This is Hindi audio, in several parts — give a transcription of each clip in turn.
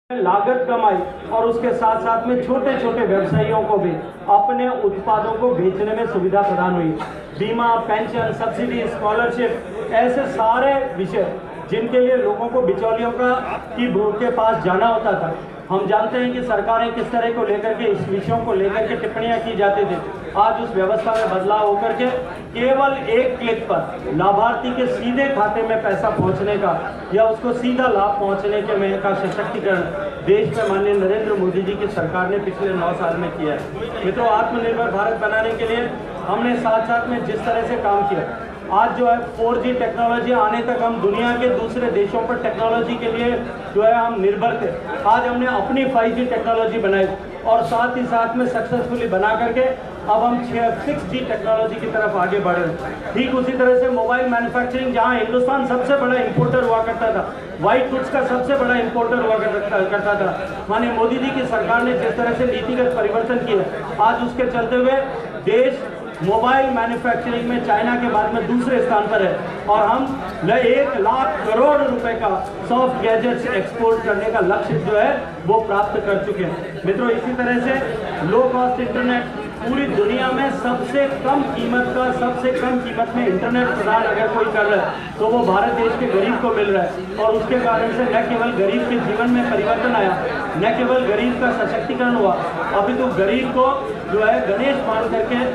लागत कमाई और उसके साथ साथ में छोटे छोटे व्यवसायियों को भी अपने उत्पादों को बेचने में सुविधा प्रदान हुई। बीमा, पेंशन, सब्सिडी, स्कॉलरशिप, ऐसे सारे विषय जिनके लिए लोगों को बिचौलियों के पास जाना होता था। हम जानते हैं कि सरकारें किस तरह को लेकर के इस विषयों को लेकर के टिप्पणियां की जाती थी। आज उस व्यवस्था में बदलाव होकर के केवल एक क्लिक पर लाभार्थी के सीधे खाते में पैसा पहुंचने का या उसको सीधा लाभ पहुंचने के में का सशक्तिकरण देश में माननीय नरेंद्र मोदी जी की सरकार ने पिछले 9 साल में किया है। मित्रों, आत्मनिर्भर भारत बनाने के लिए हमने साथ साथ में जिस तरह से काम किया, आज जो है 4G टेक्नोलॉजी आने तक हम दुनिया के दूसरे देशों पर टेक्नोलॉजी के लिए जो है हम निर्भर थे। आज हमने अपनी 5G टेक्नोलॉजी बनाई और साथ ही साथ में सक्सेसफुली बना करके अब हम 6G टेक्नोलॉजी की तरफ आगे बढ़ रहे हैं। ठीक उसी तरह से मोबाइल मैन्युफैक्चरिंग, जहां हिंदुस्तान सबसे बड़ा इंपोर्टर हुआ करता था, व्हाइट गुड्स का सबसे बड़ा इंपोर्टर हुआ करता था, माननीय मोदी जी की सरकार ने जिस तरह से नीतिगत परिवर्तन किए, आज उसके चलते हुए देश मोबाइल मैन्युफैक्चरिंग में चाइना के बाद में दूसरे स्थान पर है और हम 1 लाख करोड़ रुपए का सॉफ्ट गैजेट्स एक्सपोर्ट करने का लक्ष्य जो है वो प्राप्त कर चुके हैं। मित्रों, इसी तरह से लो कॉस्ट इंटरनेट, पूरी दुनिया में सबसे कम कीमत में इंटरनेट प्रदान अगर कोई कर रहा है तो वो भारत देश के गरीब को मिल रहा है और उसके कारण से न केवल गरीब के जीवन में परिवर्तन आया, न केवल गरीब का सशक्तिकरण हुआ, अभी तो गरीब को जो है गणेश मान करके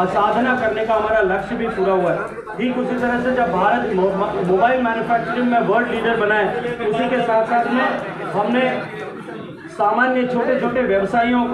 साधना करने का हमारा लक्ष्य भी पूरा हुआ है। ठीक उसी तरह से जब भारत मोबाइल मैन्युफैक्चरिंग में वर्ल्ड लीडर बना है, उसी के साथ साथ में हमने सामान्य छोटे छोटे व्यवसायियों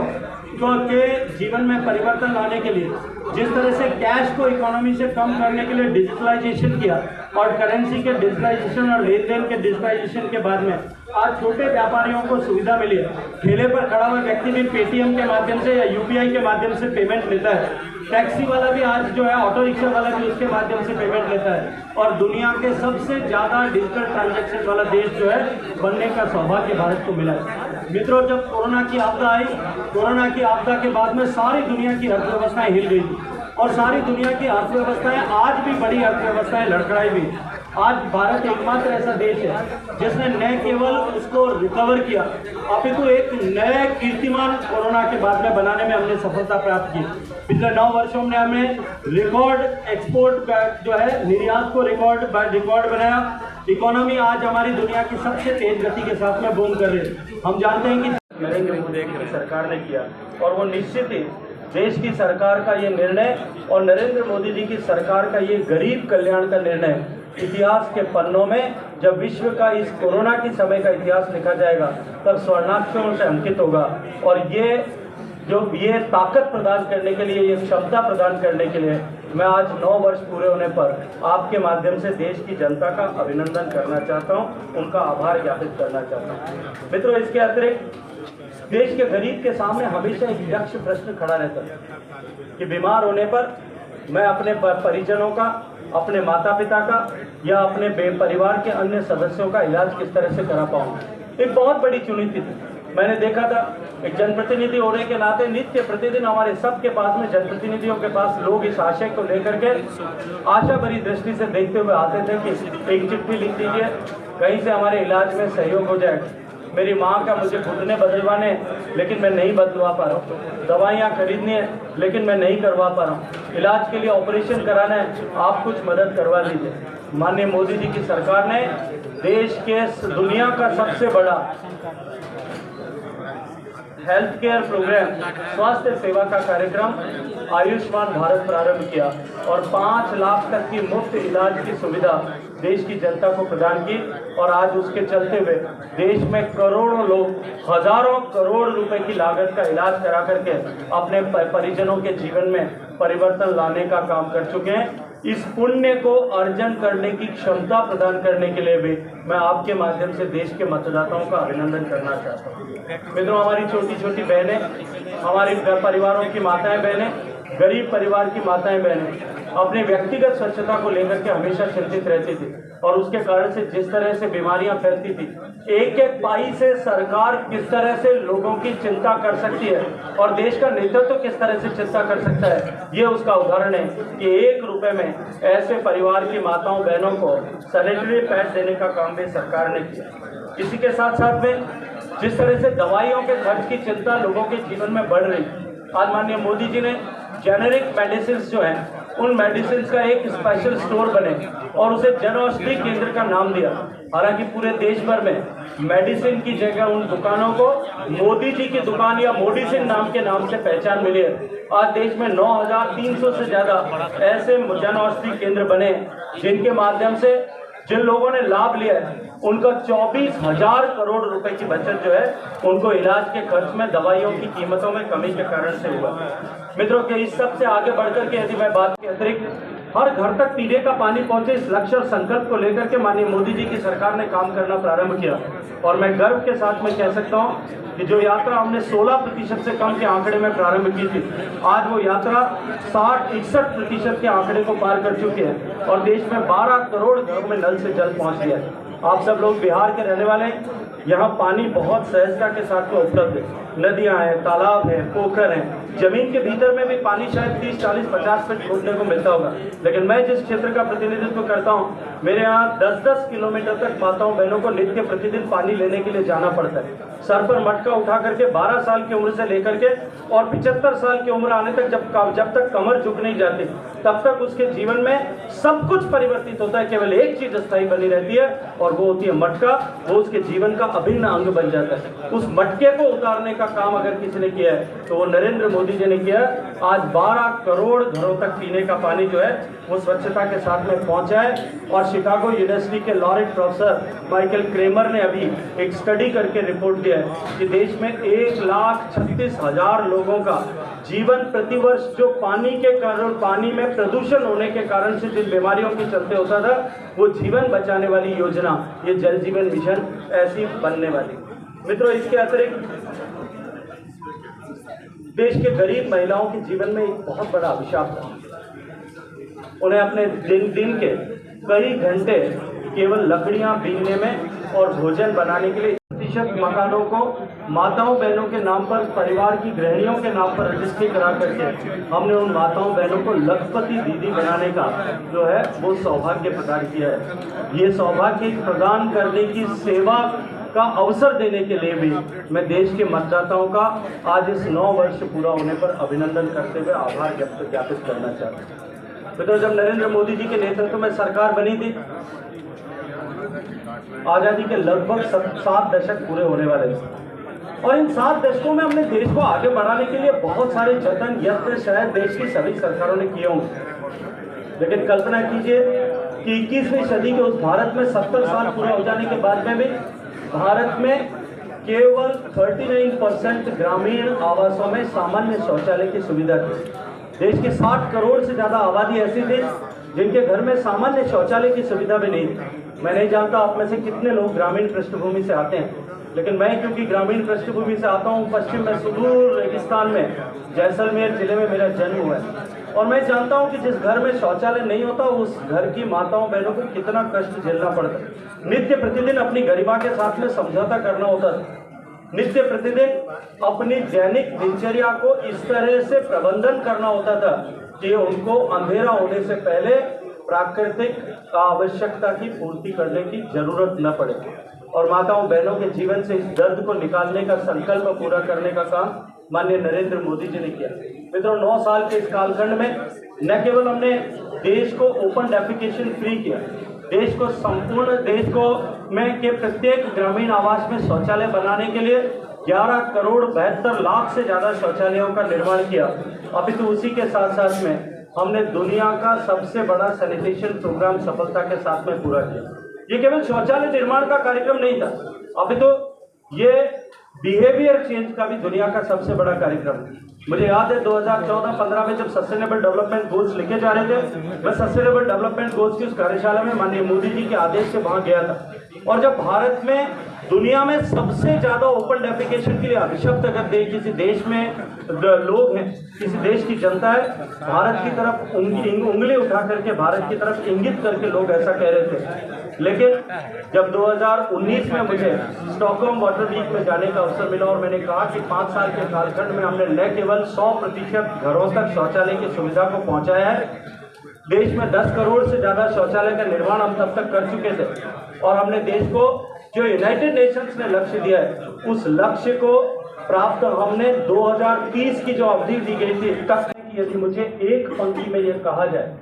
के जीवन में परिवर्तन लाने के लिए जिस तरह से कैश को इकोनॉमी से कम करने के लिए डिजिटलाइजेशन किया और करेंसी के डिजिटलाइजेशन और लेन देन के डिजिटलाइजेशन के बाद में आज छोटे व्यापारियों को सुविधा मिली है। ठेले पर खड़ा हुआ व्यक्ति भी पेटीएम के माध्यम से या यूपीआई के माध्यम से पेमेंट लेता है। टैक्सी वाला भी आज जो है, ऑटो रिक्शा वाला भी उसके माध्यम से पेमेंट लेता है और दुनिया के सबसे ज़्यादा डिजिटल ट्रांजैक्शन वाला देश जो है बनने का सौभाग्य भारत को मिला है। मित्रों, जब कोरोना की आपदा आई, कोरोना की आपदा के बाद में सारी दुनिया की अर्थव्यवस्थाएं हिल गई थी और सारी दुनिया की अर्थव्यवस्थाएं आज भी बड़ी अर्थव्यवस्थाएं लड़खड़ाई भी। आज भारत एकमात्र ऐसा देश है जिसने न केवल उसको रिकवर किया, अपितु एक नए कीर्तिमान कोरोना के बाद में बनाने में हमने सफलता प्राप्त की। पिछले 9 वर्षों में हमने रिकॉर्ड एक्सपोर्ट जो है निर्यात को रिकॉर्ड बनाया। इकोनॉमी आज हमारी दुनिया की सबसे तेज गति के साथ में बूम कर रही है। हम जानते हैं कि नरेंद्र मोदी की सरकार ने किया और वो निश्चित ही देश की सरकार का ये निर्णय और नरेंद्र मोदी जी की सरकार का ये गरीब कल्याण का निर्णय इतिहास के पन्नों में, जब विश्व का इस कोरोना की समय का इतिहास लिखा जाएगा तब स्वर्णाक्षरों से अंकित होगा। और ये ताकत प्रदान करने के लिए, ये क्षमता प्रदान करने के लिए मैं आज 9 वर्ष पूरे होने पर आपके माध्यम से देश की जनता का अभिनंदन करना चाहता हूँ, उनका आभार ज्ञापित करना चाहता हूँ। मित्रों, इसके अतिरिक्त देश के गरीब के सामने हमेशा एक यक्ष प्रश्न खड़ा रहता है कि बीमार होने पर मैं अपने परिजनों का, अपने माता पिता का या अपने परिवार के अन्य सदस्यों का इलाज किस तरह से करा पाऊँ। एक बहुत बड़ी चुनौती थी। मैंने देखा था, एक जनप्रतिनिधि होने के नाते नित्य प्रतिदिन हमारे सबके पास में, जनप्रतिनिधियों के पास लोग इस आशय को लेकर के आशा भरी दृष्टि से देखते हुए आते थे कि एक चिट्ठी लिख दीजिए, कहीं से हमारे इलाज में सहयोग हो जाएगा। मेरी माँ का मुझे घुटने बदलवाने लेकिन मैं नहीं बदलवा पा रहा हूँ, दवाइयाँ खरीदनी है लेकिन मैं नहीं करवा पा रहा हूँ, इलाज के लिए ऑपरेशन कराना है, आप कुछ मदद करवा लीजिए। माननीय मोदी जी की सरकार ने देश के दुनिया का सबसे बड़ा हेल्थ केयर प्रोग्राम, स्वास्थ्य सेवा का कार्यक्रम आयुष्मान भारत प्रारंभ किया और 5 लाख तक की मुफ्त इलाज की सुविधा देश की जनता को प्रदान की। और आज उसके चलते हुए देश में करोड़ों लोग हजारों करोड़ रुपए की लागत का इलाज करा करके अपने परिजनों के जीवन में परिवर्तन लाने का काम कर चुके हैं। इस पुण्य को अर्जन करने की क्षमता प्रदान करने के लिए भी मैं आपके माध्यम से देश के मतदाताओं का अभिनंदन करना चाहता हूँ। मित्रों, हमारी छोटी छोटी बहनें, हमारी परिवारों की माताएं बहनें, गरीब परिवार की माताएं बहनें अपने व्यक्तिगत स्वच्छता को लेकर के हमेशा चिंतित रहती थी और उसके कारण से जिस तरह से बीमारियां फैलती थी, एक एक पाई से सरकार किस तरह से लोगों की चिंता कर सकती है और देश का नेतृत्व किस तरह से चिंता कर सकता है, ये उसका उदाहरण है कि 1 रुपए में ऐसे परिवार की माताओं बहनों को सैनिटरी पैड देने का काम भी सरकार ने किया। इसी के साथ साथ में जिस तरह से दवाइयों के खर्च की चिंता लोगों के जीवन में बढ़ रही, आज माननीय मोदी जी ने जेनेरिक मेडिसिन जो हैं उन मेडिसिन का एक स्पेशल स्टोर बने और उसे जन औषधि केंद्र का नाम दिया। हालांकि पूरे देश भर में मेडिसिन की जगह उन दुकानों को मोदी जी की दुकान या मोडिसिन नाम के नाम से पहचान मिली है। आज देश में 9,300 से ज्यादा ऐसे जन औषधि केंद्र बने जिनके माध्यम से जिन लोगों ने लाभ लिया है उनका 24,000 करोड़ रुपए की बचत जो है उनको इलाज के खर्च में दवाइयों की कीमतों में कमी के कारण से हुआ। मित्रों के इस सब से आगे बढ़कर के यदि मैं बात के अतिरिक्त हर घर तक पीने का पानी पहुंचे इस लक्ष्य और संकल्प को लेकर के माननीय मोदी जी की सरकार ने काम करना प्रारंभ किया और मैं गर्व के साथ में कह सकता हूं कि जो यात्रा हमने 16% से कम के आंकड़े में प्रारंभ की थी, आज वो यात्रा 60-61% के आंकड़े को पार कर चुकी है और देश में 12 करोड़ घरों में नल से जल पहुंच गया है। आप सब लोग बिहार के रहने वाले हैं, यहाँ पानी बहुत सहजता के साथ में उपलब्ध है। नदियां हैं, तालाब हैं, पोखर हैं, जमीन के भीतर में भी पानी शायद 30, 40, 50 फीट खोदने को मिलता होगा, लेकिन मैं जिस क्षेत्र का प्रतिनिधित्व करता हूँ मेरे यहाँ 10-10 किलोमीटर तक माताओं बहनों को नित्य प्रतिदिन पानी लेने के लिए जाना पड़ता है। सर पर मटका उठा करके 12 साल की उम्र से लेकर के और 75 साल की उम्र आने तक जब तक कमर झुक नहीं जाती तब तक उसके जीवन में सब कुछ परिवर्तित होता है। केवल एक चीज स्थायी बनी रहती है और वो होती है मटका। वो उसके जीवन का अभिन्न अंग बन जाता है। उस मटके को उतारने का काम अगर किसी ने किया है तो वो नरेंद्र मोदी जी ने किया। आज 12 करोड़ घरों तक पीने का पानी जो है वो स्वच्छता के साथ में पहुंचा है और शिकागो यूनिवर्सिटी के लॉरेट प्रोफेसर माइकल क्रेमर ने अभी एक स्टडी करके रिपोर्ट दिया है कि देश में 1,36,000 लोगों का जीवन प्रतिवर्ष जो पानी के कारण, पानी में प्रदूषण होने के कारण से जिन बीमारियों के चलते होता था, वो जीवन बचाने वाली योजना ये जल जीवन मिशन ऐसी बनने वाली। मित्रों, इसके अतिरिक्त देश के गरीब महिलाओं के जीवन में एक बहुत बड़ा अभिशाप था। उन्हें अपने दिन के कई घंटे केवल लकड़ियां बीनने में और भोजन बनाने के लिए प्रतिशत मकानों को माताओं बहनों के नाम पर, परिवार की गृहिणियों के नाम पर रजिस्ट्री करा करके हमने उन माताओं बहनों को लखपति दीदी बनाने का जो है वो सौभाग्य प्रदान किया है। ये सौभाग्य प्रदान करने की सेवा का अवसर देने के लिए भी मैं देश के मतदाताओं का आज इस 9 वर्ष पूरा होने पर अभिनंदन करते हुए आभार ज्ञापित करना चाहता हूँ। तो जब नरेंद्र मोदी जी के नेतृत्व में सरकार बनी थी, आजादी के लगभग 7 दशक पूरे होने वाले थे और इन 7 दशकों में हमने देश को आगे बढ़ाने के लिए बहुत सारे जतन यत्न शायद देश की सभी सरकारों ने किए होंगे। लेकिन कल्पना कीजिए कि 21वीं सदी के उस भारत में 70 साल पूरे हो जाने के बाद में भी भारत में केवल 39% ग्रामीण आवासों में सामान्य शौचालय की सुविधा थी। देश की 60 करोड़ से ज्यादा आबादी ऐसी थी जिनके घर में सामान्य शौचालय की सुविधा भी नहीं थी। मैं नहीं जानता आप में से कितने लोग ग्रामीण पृष्ठभूमि से आते हैं, लेकिन मैं क्योंकि ग्रामीण पृष्ठभूमि से आता हूँ, पश्चिम में सुदूर रेगिस्तान में जैसलमेर जिले में मेरा जन्म हुआ है और मैं जानता हूँ कि जिस घर में शौचालय नहीं होता उस घर की माताओं बहनों को कितना कष्ट झेलना पड़ता है। नित्य प्रतिदिन अपनी गरिमा के साथ में समझौता करना होता है। नित्य प्रतिदिन अपनी दैनिक दिनचर्या को इस तरह से प्रबंधन करना होता था कि उनको अंधेरा होने से पहले प्राकृतिक आवश्यकता की पूर्ति करने की जरूरत न पड़े और माताओं बहनों के जीवन से इस दर्द को निकालने का संकल्प पूरा करने का काम माननीय नरेंद्र मोदी जी ने किया। मित्रों, 9 साल के इस कालखंड में न केवल हमने देश को ओपन डेफिकेशन फ्री किया, देश को संपूर्ण देश को में के प्रत्येक ग्रामीण आवास में शौचालय बनाने के लिए 11 करोड़ 72 लाख से ज्यादा शौचालयों का निर्माण किया। अभी तो उसी के साथ साथ में हमने दुनिया का सबसे बड़ा सैनिटेशन प्रोग्राम सफलता के साथ में पूरा किया। ये केवल शौचालय निर्माण का कार्यक्रम नहीं था, अभी तो ये बिहेवियर चेंज का भी दुनिया का सबसे बड़ा कार्यक्रम है। मुझे याद है 2014-15 में जब सस्टेनेबल डेवलपमेंट गोल्स लिखे जा रहे थे, मैं सस्टेनेबल डेवलपमेंट गोल्स की उस कार्यशाला में माननीय मोदी जी के आदेश से वहां गया था और जब भारत में दुनिया में सबसे ज्यादा ओपन डेफिकेशन के लिए अभिशप्त अगर किसी देश में लोग हैं, किसी देश की जनता है, भारत की तरफ उंगली उठा करके भारत की तरफ इंगित करके लोग ऐसा कह रहे थे। लेकिन जब 2019 में मुझे स्टॉकहोम वाटर वीक में जाने का अवसर मिला और मैंने कहा कि 5 साल के कालखंड में हमने न केवल 100% घरों तक शौचालय की सुविधा को पहुंचाया है, देश में 10 करोड़ से ज्यादा शौचालय का निर्माण हम तब तक कर चुके थे और हमने देश को जो यूनाइटेड नेशंस ने लक्ष्य दिया है उस लक्ष्य को प्राप्त हमने 2030 की जो अवधि दी गई थी तक की। यदि मुझे एक पंक्ति में यह कहा जाए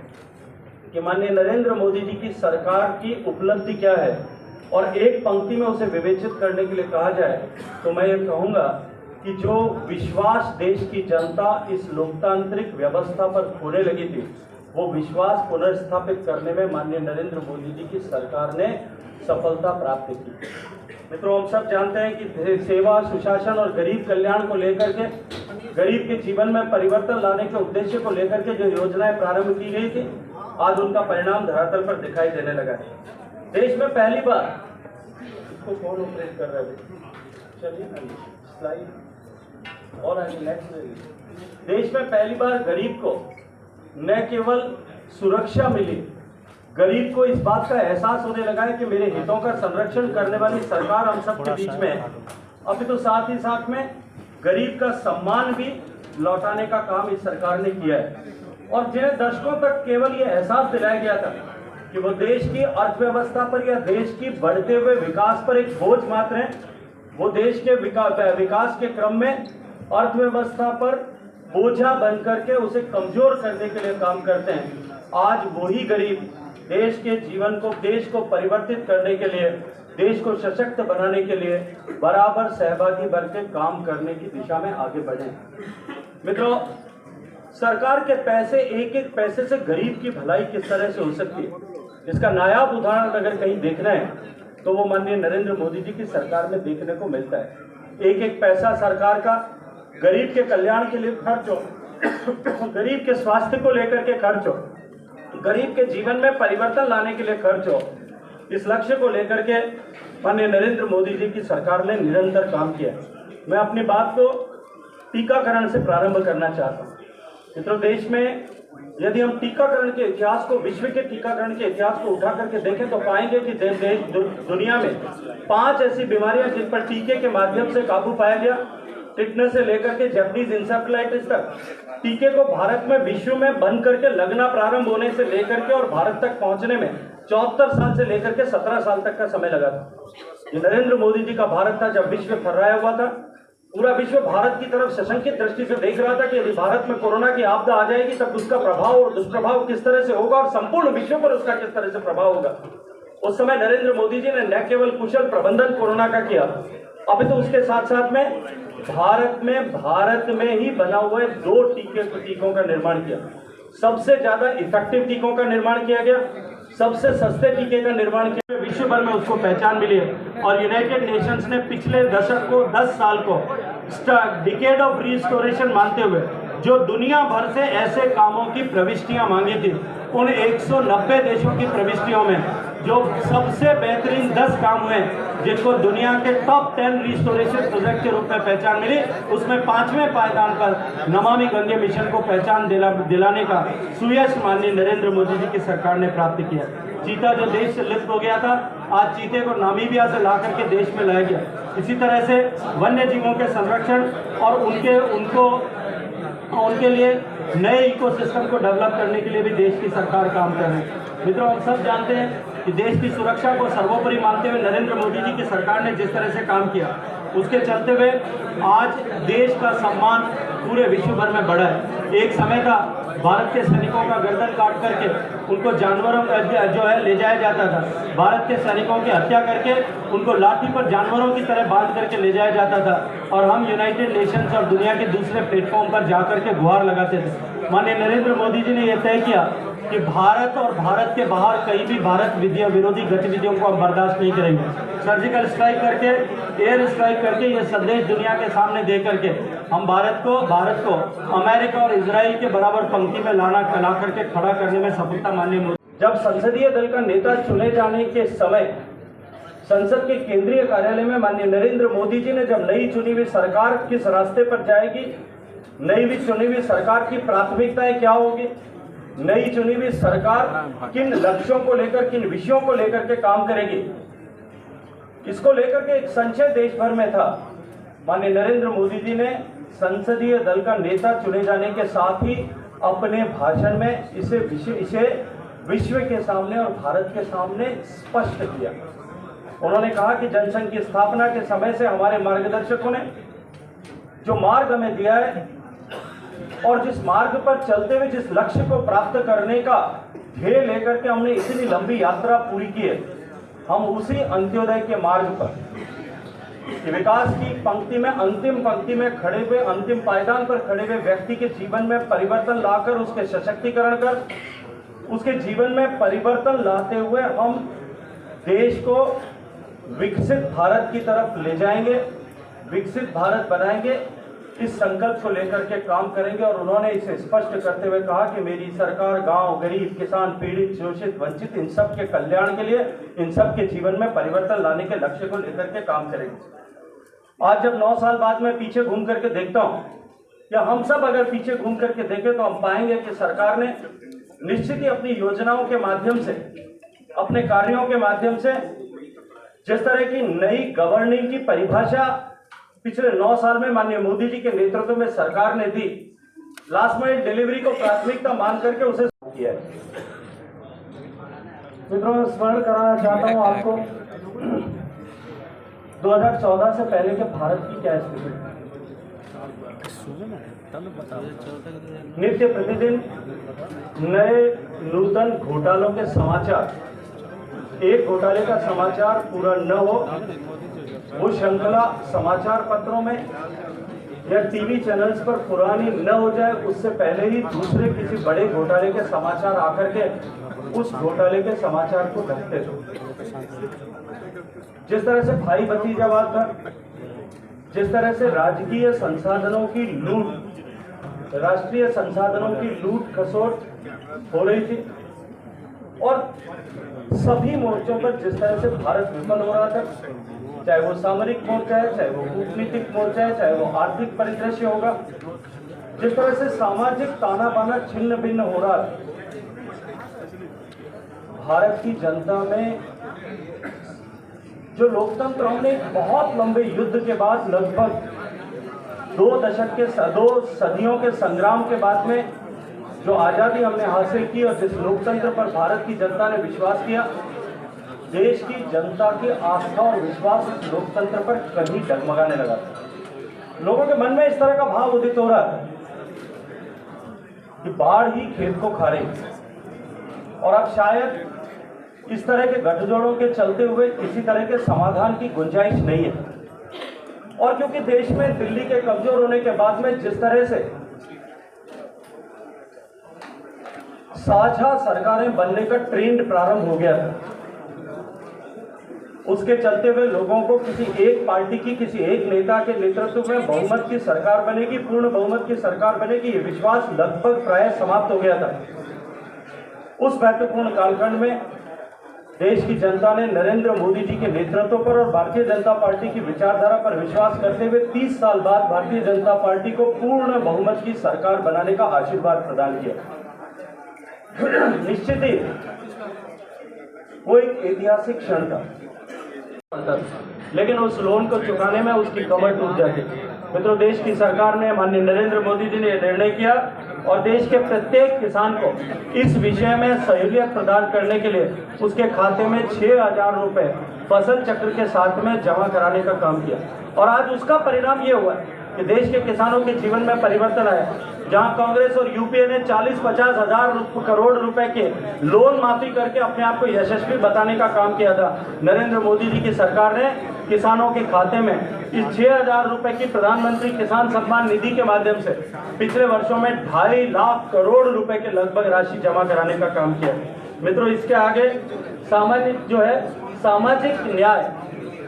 कि माननीय नरेंद्र मोदी जी की सरकार की उपलब्धि क्या है और एक पंक्ति में उसे विवेचित करने के लिए कहा जाए, तो मैं ये कहूँगा कि जो विश्वास देश की जनता इस लोकतांत्रिक व्यवस्था पर खोने लगी थी, वो विश्वास पुनर्स्थापित करने में माननीय नरेंद्र मोदी जी की सरकार ने सफलता प्राप्त की। मित्रों, हम सब जानते हैं कि सेवा, सुशासन और गरीब कल्याण को लेकर के, गरीब के जीवन में परिवर्तन लाने के उद्देश्य को लेकर के जो योजनाएं प्रारंभ की गई थी, आज उनका परिणाम धरातल पर दिखाई देने लगा है। देश में पहली बार, इसको कौन ऑपरेट कर रहे थे, चलिए स्लाइड और नेक्स्ट। देश में पहली बार गरीब को न केवल सुरक्षा मिली, गरीब को इस बात का एहसास होने लगा है कि मेरे हितों का संरक्षण करने वाली सरकार हम सब के बीच में है। अभी तो साथ ही साथ में गरीब का सम्मान भी लौटाने का काम इस सरकार ने किया है। और जिन्हें दशकों तक केवल ये एहसास दिलाया गया था कि वो देश की अर्थव्यवस्था पर या देश की बढ़ते हुए विकास पर एक बोझ मात्र है, वो देश के विकास के क्रम में अर्थव्यवस्था पर बोझा बन करके उसे कमजोर करने के लिए काम करते हैं। आज वही गरीब देश के जीवन को, देश को परिवर्तित करने के लिए, देश को सशक्त बनाने के लिए बराबर सहभागी बन के काम करने की दिशा में आगे बढ़े। मित्रों, सरकार के पैसे, एक एक पैसे से गरीब की भलाई किस तरह से हो सकती है, इसका नायाब उदाहरण अगर कहीं देखना है तो वो माननीय नरेंद्र मोदी जी की सरकार में देखने को मिलता है। एक एक पैसा सरकार का गरीब के कल्याण के लिए खर्च हो, गरीब के स्वास्थ्य को लेकर के खर्च हो, गरीब के जीवन में परिवर्तन लाने के लिए खर्च हो, इस लक्ष्य को लेकर के माननीय नरेंद्र मोदी जी की सरकार ने निरंतर काम किया। मैं अपनी बात को टीकाकरण से प्रारंभ करना चाहता हूँ। मित्रों, देश में यदि हम टीकाकरण के इतिहास को, विश्व के टीकाकरण के इतिहास को उठा करके देखें तो पाएंगे कि दुनिया में 5 ऐसी बीमारियां जिन पर टीके के माध्यम से काबू पाया गया, टिटनेस से लेकर के जैपनीज इंसेफ्लाइटिस तक, टीके को भारत में, विश्व में बन करके लगना प्रारंभ होने से लेकर के और भारत तक पहुंचने में 74 साल से लेकर के 17 साल तक का समय लगा था। ये नरेंद्र मोदी जी का भारत था जब विश्व थर्राया हुआ था। पूरा विश्व भारत की तरफ सशंकित दृष्टि से देख रहा था कि यदि भारत में कोरोना की आपदा आ जाएगी तब उसका प्रभाव और दुष्प्रभाव किस तरह से होगा और संपूर्ण विश्व पर उसका किस तरह से प्रभाव होगा। उस समय नरेंद्र मोदी जी ने न केवल कुशल प्रबंधन कोरोना का किया, अभी तो उसके साथ साथ में भारत में ही बना हुए 2 टीकों का निर्माण किया। सबसे ज्यादा इफेक्टिव टीकों का निर्माण किया गया, सबसे सस्ते टीके का निर्माण किया, विश्व भर में उसको पहचान मिली है। और यूनाइटेड नेशंस ने पिछले दशक को, 10 साल को डिकेड ऑफ रिस्टोरेशन मानते हुए जो दुनिया भर से ऐसे कामों की प्रविष्टियां मांगी थी, उन 190 देशों की प्रविष्टियों में जो सबसे बेहतरीन 10 काम हुए जिनको दुनिया के टॉप 10 रिस्टोरेशन प्रोजेक्ट के रूप में पहचान मिली, उसमें 5वें पायदान पर नमामि गंगे मिशन को पहचान दिलाने का सुयश माननीय नरेंद्र मोदी जी की सरकार ने प्राप्त किया। चीता जो देश से लिप्त हो गया था, आज चीते को नामीबिया से ला करके देश में लाया गया। इसी तरह से वन्य जीवों के संरक्षण और उनके लिए नए इकोसिस्टम को डेवलप करने के लिए भी देश की सरकार काम कर रही है। मित्रों, हम सब जानते हैं कि देश की सुरक्षा को सर्वोपरि मानते हुए नरेंद्र मोदी जी की सरकार ने जिस तरह से काम किया, उसके चलते हुए आज देश का सम्मान पूरे विश्व भर में बढ़ा है। एक समय था भारत के सैनिकों का गर्दन काट करके उनको जानवरों जो है ले जाया जाता था, भारत के सैनिकों की हत्या करके उनको लाठी पर जानवरों की तरह बांध करके ले जाया जाता था और हम यूनाइटेड नेशंस और दुनिया के दूसरे प्लेटफॉर्म पर जाकर के गुहार लगाते थे। माननीय नरेंद्र मोदी जी ने यह तय किया कि भारत और भारत के बाहर कहीं भी भारत विरोधी गतिविधियों को हम बर्दाश्त नहीं करेंगे। सर्जिकल स्ट्राइक करके, एयर स्ट्राइक करके ये संदेश दुनिया के सामने दे करके हम भारत को अमेरिका और इजराइल के बराबर पंक्ति में ला करके खड़ा करने में सफलता माननीय मोदी। जब संसदीय दल का नेता चुने जाने के समय संसद के केंद्रीय कार्यालय में माननीय नरेंद्र मोदी जी ने जब नई चुनी हुई सरकार किस रास्ते पर जाएगी, नई चुनी हुई सरकार की प्राथमिकताएं क्या होगी, नई चुनी हुई सरकार किन लक्ष्यों को लेकर, किन विषयों को लेकर के काम करेगी, इसको लेकर के एक संशय देश भर में था। माननीय नरेंद्र मोदी जी ने संसदीय दल का नेता चुने जाने के साथ ही अपने भाषण में इसे विश्व के सामने और भारत के सामने स्पष्ट किया। उन्होंने कहा कि जनसंघ की स्थापना के समय से हमारे मार्गदर्शकों ने जो मार्ग हमें दिया है और जिस मार्ग पर चलते हुए जिस लक्ष्य को प्राप्त करने का ध्येय लेकर के हमने इतनी लंबी यात्रा पूरी की है, हम उसी अंत्योदय के मार्ग पर विकास की पंक्ति में, अंतिम पंक्ति में खड़े हुए, अंतिम पायदान पर खड़े हुए व्यक्ति के जीवन में परिवर्तन लाकर, उसके सशक्तिकरण कर, उसके जीवन में परिवर्तन लाते हुए हम देश को विकसित भारत की तरफ ले जाएंगे, विकसित भारत बनाएंगे। इस संकल्प को लेकर के काम करेंगे। और उन्होंने इसे स्पष्ट करते हुए कहा कि मेरी सरकार गांव, गरीब, किसान, पीड़ित, शोषित, वंचित, इन सब के कल्याण के लिए, इन सब के जीवन में परिवर्तन लाने के लक्ष्य को लेकर के काम करेंगे। आज जब 9 साल बाद मैं पीछे घूम करके देखता हूं, या हम सब अगर पीछे घूम करके देखें, तो हम पाएंगे कि सरकार ने निश्चित ही अपनी योजनाओं के माध्यम से, अपने कार्यों के माध्यम से जिस तरह की नई गवर्निंग की परिभाषा पिछले 9 साल में माननीय मोदी जी के नेतृत्व में सरकार ने दी, लास्ट माइल डिलीवरी को प्राथमिकता मान करके उसे किया है। मित्रों, मैं स्मरण कराना चाहता हूं आपको 2014 से पहले के भारत की क्या स्थिति है। नित्य प्रतिदिन नए नूतन घोटालों के समाचार, एक घोटाले का समाचार पूरा न हो, वो श्रृंखला समाचार पत्रों में या टीवी चैनल्स पर पुरानी न हो जाए, उससे पहले ही दूसरे किसी बड़े घोटाले के समाचार आकर के उस घोटाले के समाचार को ढकते थे। जिस तरह से भाई भतीजावाद था, जिस तरह से राजकीय संसाधनों की लूट, राष्ट्रीय संसाधनों की लूट खसोट हो रही थी, और सभी मोर्चों पर जिस तरह से भारत विफल हो रहा था, चाहे वो सामरिक मोर्चा है, चाहे वो कूटनीतिक मोर्चा है, चाहे वो आर्थिक परिदृश्य होगा, जिस तरह से सामाजिक ताना बाना छिन्न भिन्न हो रहा है, भारत की जनता में जो लोकतंत्र हमने बहुत लंबे युद्ध के बाद, लगभग 2 सदियों के संग्राम के बाद में जो आजादी हमने हासिल की और जिस लोकतंत्र पर भारत की जनता ने विश्वास किया, देश की जनता की आस्था और विश्वास इस लोकतंत्र पर कहीं डगमगाने लगा। लोगों के मन में इस तरह का भाव उदित हो रहा है कि बाढ़ ही खेत को खा रही, और अब शायद इस तरह के गठजोड़ों के चलते हुए किसी तरह के समाधान की गुंजाइश नहीं है। और क्योंकि देश में दिल्ली के कमजोर होने के बाद में जिस तरह से साझा सरकारें बनने का ट्रेंड प्रारंभ हो गया था, उसके चलते हुए लोगों को किसी एक पार्टी की, किसी एक नेता के नेतृत्व में बहुमत की सरकार बनेगी, पूर्ण बहुमत की सरकार बनेगी, ये विश्वास लगभग प्राय समाप्त हो गया था। उस महत्वपूर्ण कालखंड में देश की जनता ने नरेंद्र मोदी जी के नेतृत्व पर और भारतीय जनता पार्टी की विचारधारा पर विश्वास करते हुए 30 साल बाद भारतीय जनता पार्टी को पूर्ण बहुमत की सरकार बनाने का आशीर्वाद प्रदान किया। निश्चित ही वो एक ऐतिहासिक क्षण था, लेकिन उस लोन को चुकाने में उसकी कमर टूट जाती। मित्रों, देश की सरकार ने, माननीय नरेंद्र मोदी जी ने यह निर्णय किया और देश के प्रत्येक किसान को इस विषय में सहूलियत प्रदान करने के लिए उसके खाते में 6,000 रुपए फसल चक्र के साथ में जमा कराने का काम किया। और आज उसका परिणाम ये हुआ कि देश के किसानों के जीवन में परिवर्तन आया। जहां कांग्रेस और यूपीए ने 40-50 हजार करोड़ रुपए के लोन माफी करके अपने आप को यशस्वी बताने का काम किया था, नरेंद्र मोदी जी की सरकार ने किसानों के खाते में इस 6,000 रुपए की प्रधानमंत्री किसान सम्मान निधि के माध्यम से पिछले वर्षों में 2.5 लाख करोड़ रुपए के लगभग राशि जमा कराने का काम किया। मित्रों, इसके आगे सामाजिक न्याय,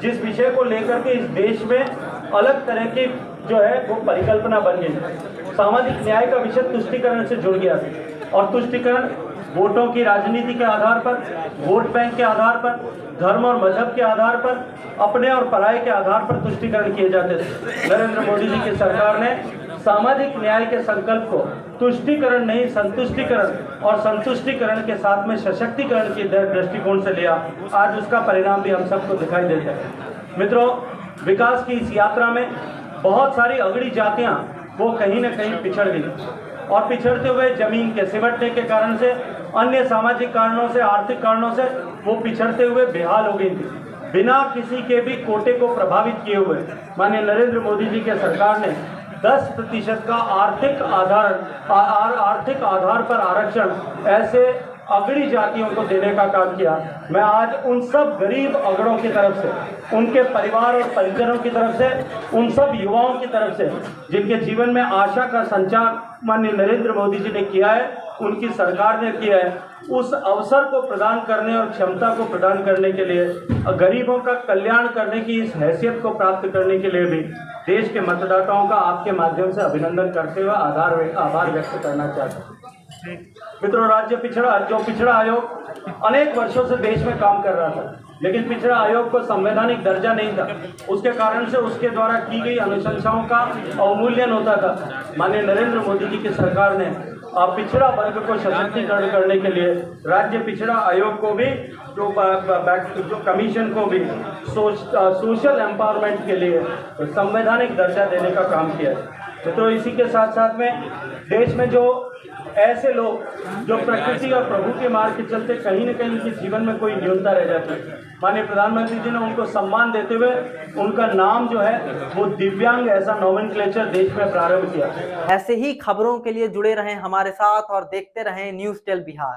जिस विषय को लेकर के इस देश में अलग तरह की वो परिकल्पना बन गई। सामाजिक न्याय का विषय तुष्टीकरण से जुड़ गया और तुष्टीकरण वोटों की राजनीति के आधार पर, वोट बैंक के आधार पर, धर्म और मजहब के आधार पर, अपने और पराये के आधार पर तुष्टीकरण किए जाते थे। नरेंद्र मोदी जी की सरकार ने सामाजिक न्याय के संकल्प को तुष्टीकरण नहीं, संतुष्टीकरण और संतुष्टीकरण के साथ में सशक्तिकरण के दृष्टिकोण से लिया। आज उसका परिणाम भी हम सबको दिखाई देता है। मित्रों, विकास की इस यात्रा में बहुत सारी अगड़ी जातियां वो कहीं न कहीं पिछड़ गई और पिछड़ते हुए जमीन के सिमटने के कारण से, अन्य सामाजिक कारणों से, आर्थिक कारणों से वो पिछड़ते हुए बेहाल हो गई थी। बिना किसी के भी कोटे को प्रभावित किए हुए माननीय नरेंद्र मोदी जी के सरकार ने 10% का आर्थिक आधार पर आरक्षण ऐसे अगड़ी जातियों को देने का काम किया। मैं आज उन सब गरीब अगड़ों की तरफ से, उनके परिवार और परिजनों की तरफ से, उन सब युवाओं की तरफ से जिनके जीवन में आशा का संचार माननीय नरेंद्र मोदी जी ने किया है, उनकी सरकार ने किया है, उस अवसर को प्रदान करने और क्षमता को प्रदान करने के लिए, गरीबों का कल्याण करने की इस हैसियत को प्राप्त करने के लिए भी देश के मतदाताओं का आपके माध्यम से अभिनंदन करते हुए आभार व्यक्त करना चाहता हूँ। मित्रों, जो पिछड़ा आयोग अनेक वर्षों से देश में काम कर रहा था, लेकिन पिछड़ा आयोग को संवैधानिक दर्जा नहीं था। उसके कारण से उसके द्वारा की गई अनुशंसाओं का अवमूल्यन होता था। माननीय नरेंद्र मोदी जी की सरकार ने पिछड़ा वर्ग को सशक्तिकरण करने के लिए राज्य पिछड़ा आयोग को भी जो कमीशन को भी सोशल एम्पावरमेंट के लिए संवैधानिक दर्जा देने का काम किया है। तो इसी के साथ साथ में देश में जो ऐसे लोग जो प्रकृति और प्रभु के मार्ग के चलते कहीं न कहीं उनके जीवन में कोई न्यूनता रह जाती है, माननीय प्रधानमंत्री जी ने उनको सम्मान देते हुए उनका नाम जो है वो दिव्यांग ऐसा नोमेनक्लेचर देश में प्रारंभ किया। ऐसे ही खबरों के लिए जुड़े रहें हमारे साथ और देखते रहें न्यूज़ टेल बिहार।